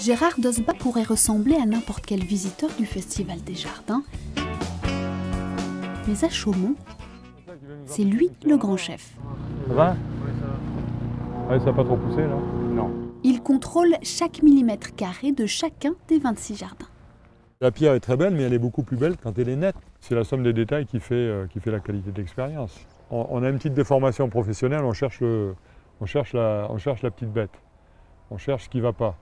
Gérard Dosba pourrait ressembler à n'importe quel visiteur du Festival des Jardins. Mais à Chaumont, c'est lui le grand chef. Ça va? Ouais, ça n'a pas trop poussé là? Non. Il contrôle chaque millimètre carré de chacun des 26 jardins. La pierre est très belle, mais elle est beaucoup plus belle quand elle est nette. C'est la somme des détails qui fait la qualité d'expérience. On a une petite déformation professionnelle, on cherche la petite bête. On cherche ce qui ne va pas.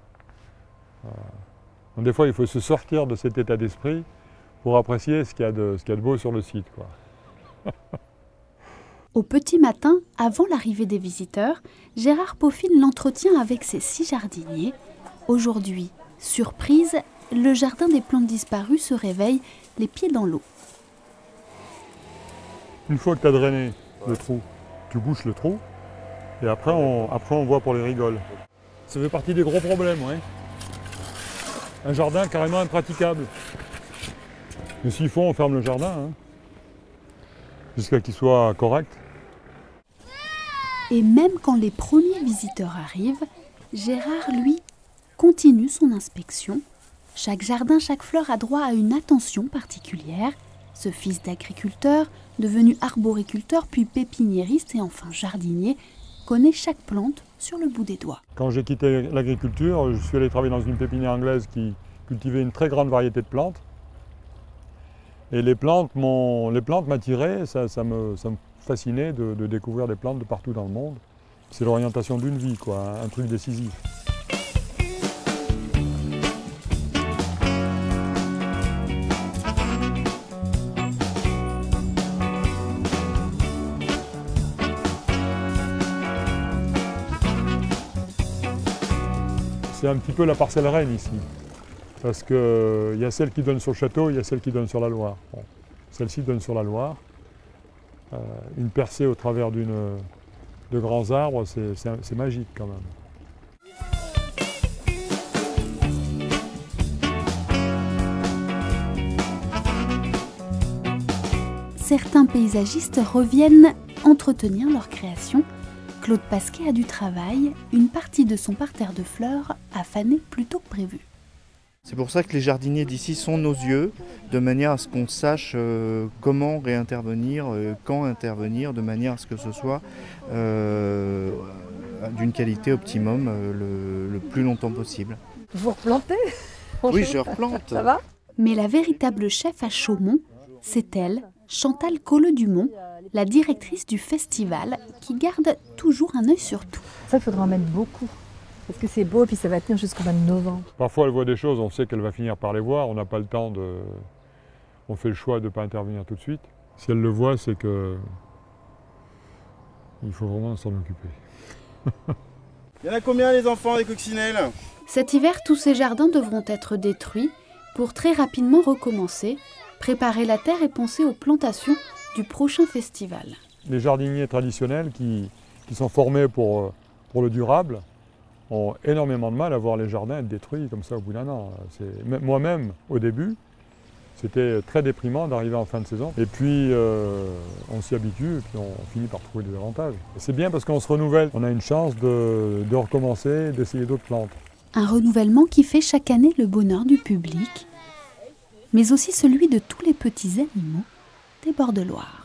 Donc des fois, il faut se sortir de cet état d'esprit pour apprécier ce qu'il y a de beau sur le site, quoi. Au petit matin, avant l'arrivée des visiteurs, Gérard peaufine l'entretien avec ses 6 jardiniers. Aujourd'hui, surprise, le jardin des plantes disparues se réveille, les pieds dans l'eau. Une fois que tu as drainé le trou, tu bouches le trou et après on voit pour les rigoles. Ça fait partie des gros problèmes, oui. Un jardin carrément impraticable. Mais s'il faut, on ferme le jardin, hein, jusqu'à qu'il soit correct. Et même quand les premiers visiteurs arrivent, Gérard, lui, continue son inspection. Chaque jardin, chaque fleur a droit à une attention particulière. Ce fils d'agriculteur, devenu arboriculteur, puis pépiniériste et enfin jardinier, connaît chaque plante sur le bout des doigts. Quand j'ai quitté l'agriculture, je suis allé travailler dans une pépinière anglaise qui cultivait une très grande variété de plantes. Et les plantes m'attiraient, ça me fascinait de découvrir des plantes de partout dans le monde. C'est l'orientation d'une vie, quoi, un truc décisif. C'est un petit peu la parcelle reine ici, parce qu'il y a celle qui donne sur le château, il y a celle qui donne sur la Loire. Bon, celle-ci donne sur la Loire. Une percée au travers de grands arbres, c'est magique quand même. Certains paysagistes reviennent entretenir leur création. Claude Pasquet a du travail, une partie de son parterre de fleurs a fané plus tôt que prévu. C'est pour ça que les jardiniers d'ici sont nos yeux, de manière à ce qu'on sache comment réintervenir, quand intervenir, de manière à ce que ce soit d'une qualité optimum le plus longtemps possible. Vous replantez? Oui, je replante. Ça va? Mais la véritable chef à Chaumont, c'est elle, Chantal Colleux-Dumont, la directrice du festival, qui garde toujours un œil sur tout. Ça, il faudra en mettre beaucoup. Parce que c'est beau et puis ça va tenir jusqu'au mois de novembre. Parfois elle voit des choses, on sait qu'elle va finir par les voir, on n'a pas le temps de... On fait le choix de ne pas intervenir tout de suite. Si elle le voit, c'est que... Il faut vraiment s'en occuper. Il y en a combien les enfants des coccinelles? Cet hiver, tous ces jardins devront être détruits pour très rapidement recommencer, préparer la terre et penser aux plantations du prochain festival. Les jardiniers traditionnels qui sont formés pour le durable ont énormément de mal à voir les jardins être détruits comme ça au bout d'un an. Moi-même, au début, c'était très déprimant d'arriver en fin de saison. Et puis, on s'y habitue et puis on finit par trouver des avantages. C'est bien parce qu'on se renouvelle. On a une chance de recommencer, d'essayer d'autres plantes. Un renouvellement qui fait chaque année le bonheur du public, mais aussi celui de tous les petits animaux des bords de Loire.